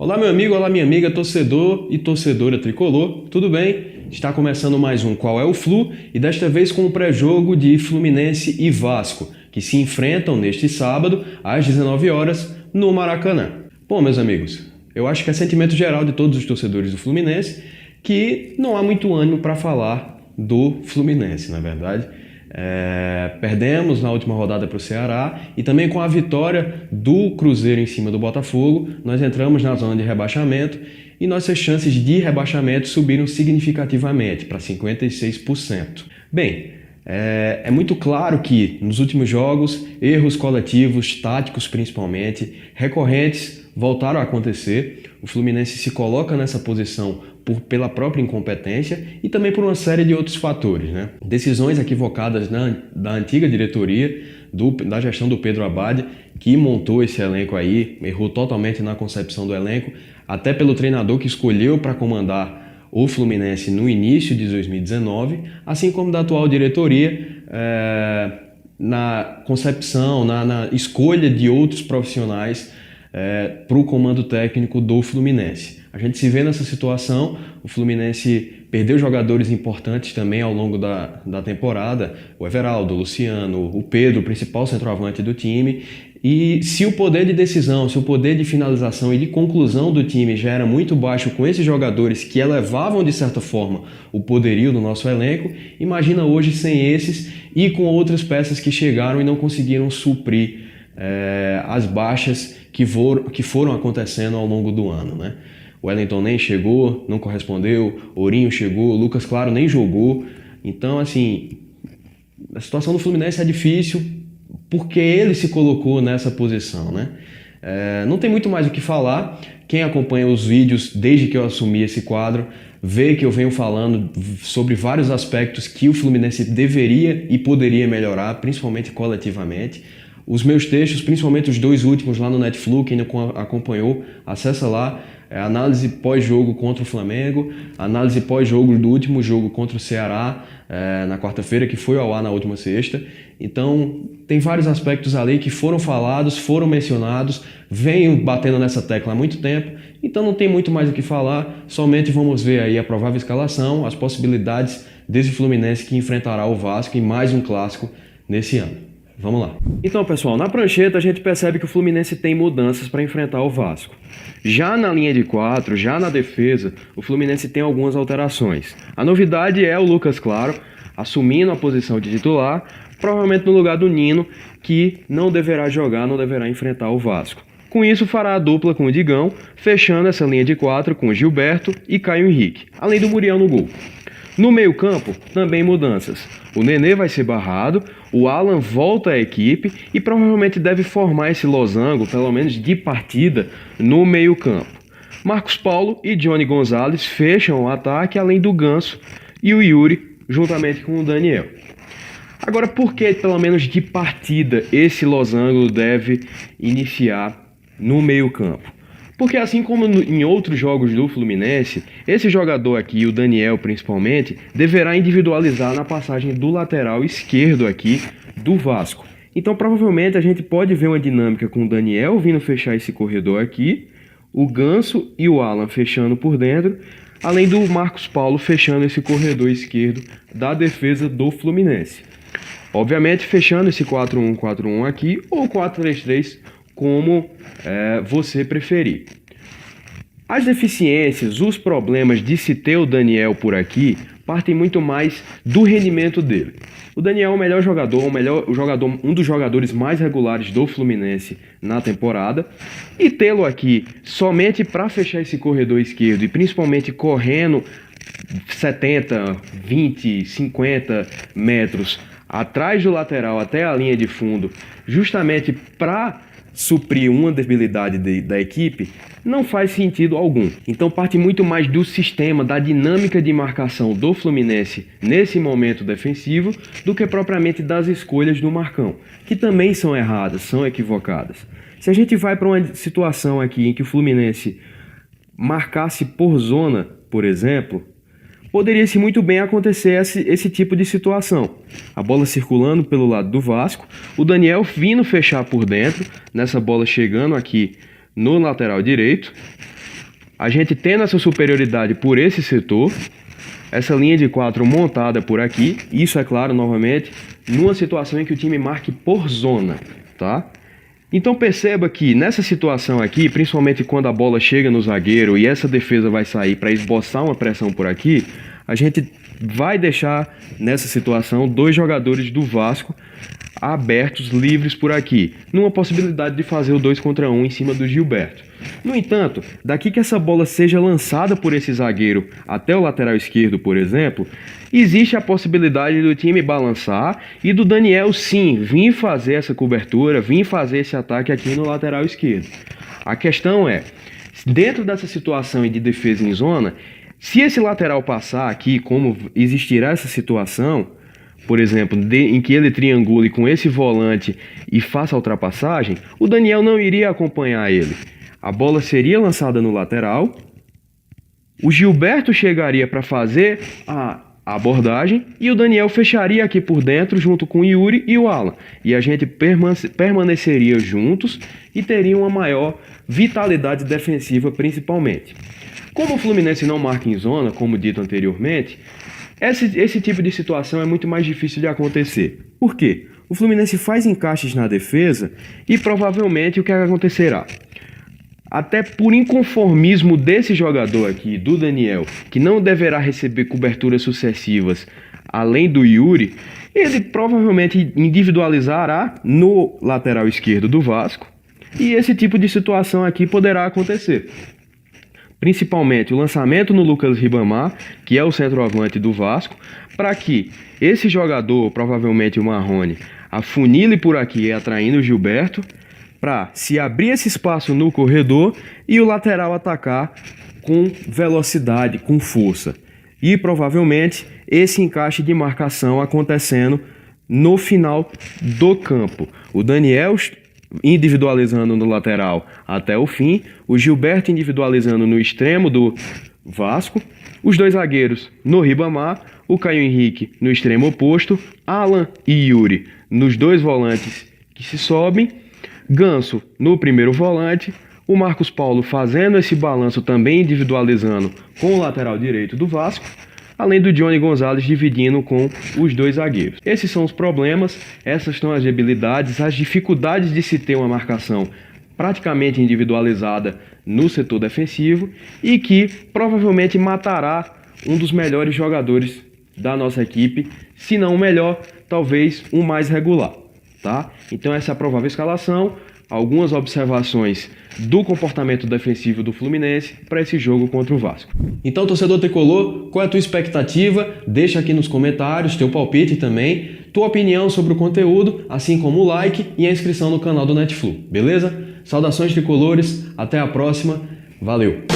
Olá meu amigo, olá minha amiga, torcedor e torcedora tricolor, tudo bem? Está começando mais um Qual é o Flu e desta vez com o pré-jogo de Fluminense e Vasco, que se enfrentam neste sábado às 19 horas no Maracanã. Bom meus amigos, eu acho que é sentimento geral de todos os torcedores do Fluminense que não há muito ânimo para falar do Fluminense, na verdade. Perdemos na última rodada para o Ceará e também com a vitória do Cruzeiro em cima do Botafogo, nós entramos na zona de rebaixamento e nossas chances de rebaixamento subiram significativamente para 56%. Bem, é muito claro que nos últimos jogos, erros coletivos, táticos principalmente, recorrentes voltaram a acontecer. O Fluminense se coloca nessa posição pela própria incompetência e também por uma série de outros fatores, né? Decisões equivocadas da antiga diretoria, da gestão do Pedro Abad, que montou esse elenco aí, errou totalmente na concepção do elenco, até pelo treinador que escolheu para comandar o Fluminense no início de 2019, assim como da atual diretoria, na concepção, na escolha de outros profissionais para o comando técnico do Fluminense. A gente se vê nessa situação, o Fluminense perdeu jogadores importantes também ao longo da temporada, o Everaldo, o Luciano, o Pedro, o principal centroavante do time, e se o poder de decisão, se o poder de finalização e de conclusão do time já era muito baixo com esses jogadores que elevavam de certa forma o poderio do nosso elenco, imagina hoje sem esses e com outras peças que chegaram e não conseguiram suprir as baixas que foram acontecendo ao longo do ano, né? O Wellington nem chegou, não correspondeu, Ourinho chegou, Lucas Claro nem jogou. Então, assim, a situação do Fluminense é difícil porque ele se colocou nessa posição, né? Não tem muito mais o que falar. Quem acompanha os vídeos desde que eu assumi esse quadro vê que eu venho falando sobre vários aspectos que o Fluminense deveria e poderia melhorar, principalmente coletivamente. Os meus textos, principalmente os dois últimos lá no Netflix, quem não acompanhou, acessa lá. Análise pós-jogo contra o Flamengo, análise pós-jogo do último jogo contra o Ceará, na quarta-feira, que foi ao ar na última sexta. Então, tem vários aspectos ali que foram falados, foram mencionados, venho batendo nessa tecla há muito tempo, então não tem muito mais o que falar, somente vamos ver aí a provável escalação, as possibilidades desse Fluminense que enfrentará o Vasco em mais um clássico nesse ano. Vamos lá. Então, pessoal, na prancheta a gente percebe que o Fluminense tem mudanças para enfrentar o Vasco. Já na linha de 4, já na defesa, o Fluminense tem algumas alterações. A novidade é o Lucas Claro assumindo a posição de titular, provavelmente no lugar do Nino, que não deverá jogar, não deverá enfrentar o Vasco. Com isso, fará a dupla com o Digão, fechando essa linha de 4 com Gilberto e Caio Henrique, além do Muriel no gol. No meio-campo, também mudanças. O Nenê vai ser barrado, o Alan volta à equipe e provavelmente deve formar esse losango, pelo menos de partida, no meio-campo. Marcos Paulo e Johnny Gonzalez fecham o ataque, além do Ganso e o Yuri, juntamente com o Daniel. Agora, por que, pelo menos de partida, esse losango deve iniciar no meio-campo? Porque assim como em outros jogos do Fluminense, esse jogador aqui, o Daniel principalmente, deverá individualizar na passagem do lateral esquerdo aqui do Vasco. Então provavelmente a gente pode ver uma dinâmica com o Daniel vindo fechar esse corredor aqui, o Ganso e o Alan fechando por dentro, além do Marcos Paulo fechando esse corredor esquerdo da defesa do Fluminense. Obviamente fechando esse 4-1-4-1 aqui ou 4-3-3, como você preferir. As deficiências, os problemas de se ter o Daniel por aqui, partem muito mais do rendimento dele. O Daniel é o melhor jogador, um dos jogadores mais regulares do Fluminense na temporada, e tê-lo aqui somente para fechar esse corredor esquerdo e principalmente correndo 70, 20, 50 metros atrás do lateral até a linha de fundo, justamente para suprir uma debilidade da equipe, não faz sentido algum. Então parte muito mais do sistema, da dinâmica de marcação do Fluminense nesse momento defensivo, do que propriamente das escolhas do Marcão, que também são erradas, são equivocadas. Se a gente vai para uma situação aqui em que o Fluminense marcasse por zona, por exemplo, poderia-se muito bem acontecer esse tipo de situação. A bola circulando pelo lado do Vasco, o Daniel vindo fechar por dentro, nessa bola chegando aqui no lateral direito, a gente tendo essa superioridade por esse setor, essa linha de 4 montada por aqui, isso é claro, novamente, numa situação em que o time marque por zona, tá? Então perceba que nessa situação aqui, principalmente quando a bola chega no zagueiro e essa defesa vai sair para esboçar uma pressão por aqui, a gente vai deixar nessa situação 2 jogadores do Vasco abertos, livres por aqui, numa possibilidade de fazer o 2 contra 1 em cima do Gilberto. No entanto, daqui que essa bola seja lançada por esse zagueiro até o lateral esquerdo, por exemplo, existe a possibilidade do time balançar e do Daniel sim vir fazer essa cobertura, vir fazer esse ataque aqui no lateral esquerdo. A questão é, dentro dessa situação de defesa em zona, se esse lateral passar aqui, como existirá essa situação, por exemplo, em que ele triangule com esse volante e faça a ultrapassagem, o Daniel não iria acompanhar ele. A bola seria lançada no lateral, o Gilberto chegaria para fazer a abordagem e o Daniel fecharia aqui por dentro junto com o Yuri e o Alan. E a gente permaneceria juntos e teria uma maior vitalidade defensiva principalmente. Como o Fluminense não marca em zona, como dito anteriormente, esse tipo de situação é muito mais difícil de acontecer. Por quê? O Fluminense faz encaixes na defesa e provavelmente o que acontecerá? Até por inconformismo desse jogador aqui, do Daniel, que não deverá receber coberturas sucessivas além do Yuri, ele provavelmente individualizará no lateral esquerdo do Vasco e esse tipo de situação aqui poderá acontecer. Principalmente o lançamento no Lucas Ribamar, que é o centroavante do Vasco, para que esse jogador, provavelmente o Marrone, afunile por aqui atraindo o Gilberto, para se abrir esse espaço no corredor e o lateral atacar com velocidade, com força. E provavelmente esse encaixe de marcação acontecendo no final do campo. O Daniel individualizando no lateral até o fim, o Gilberto individualizando no extremo do Vasco, os 2 zagueiros no Ribamar, o Caio Henrique no extremo oposto, Alan e Yuri nos 2 volantes que se sobem, Ganso no primeiro volante, o Marcos Paulo fazendo esse balanço também individualizando com o lateral direito do Vasco, além do Johnny Gonzalez dividindo com os 2 zagueiros. Esses são os problemas, essas são as debilidades, as dificuldades de se ter uma marcação praticamente individualizada no setor defensivo e que provavelmente matará um dos melhores jogadores da nossa equipe, se não o melhor, talvez o mais regular, tá? Então essa é a provável escalação, algumas observações do comportamento defensivo do Fluminense para esse jogo contra o Vasco. Então, torcedor tricolor, qual é a tua expectativa? Deixa aqui nos comentários teu palpite também, tua opinião sobre o conteúdo, assim como o like e a inscrição no canal do Netflu, beleza? Saudações tricolores, até a próxima, valeu!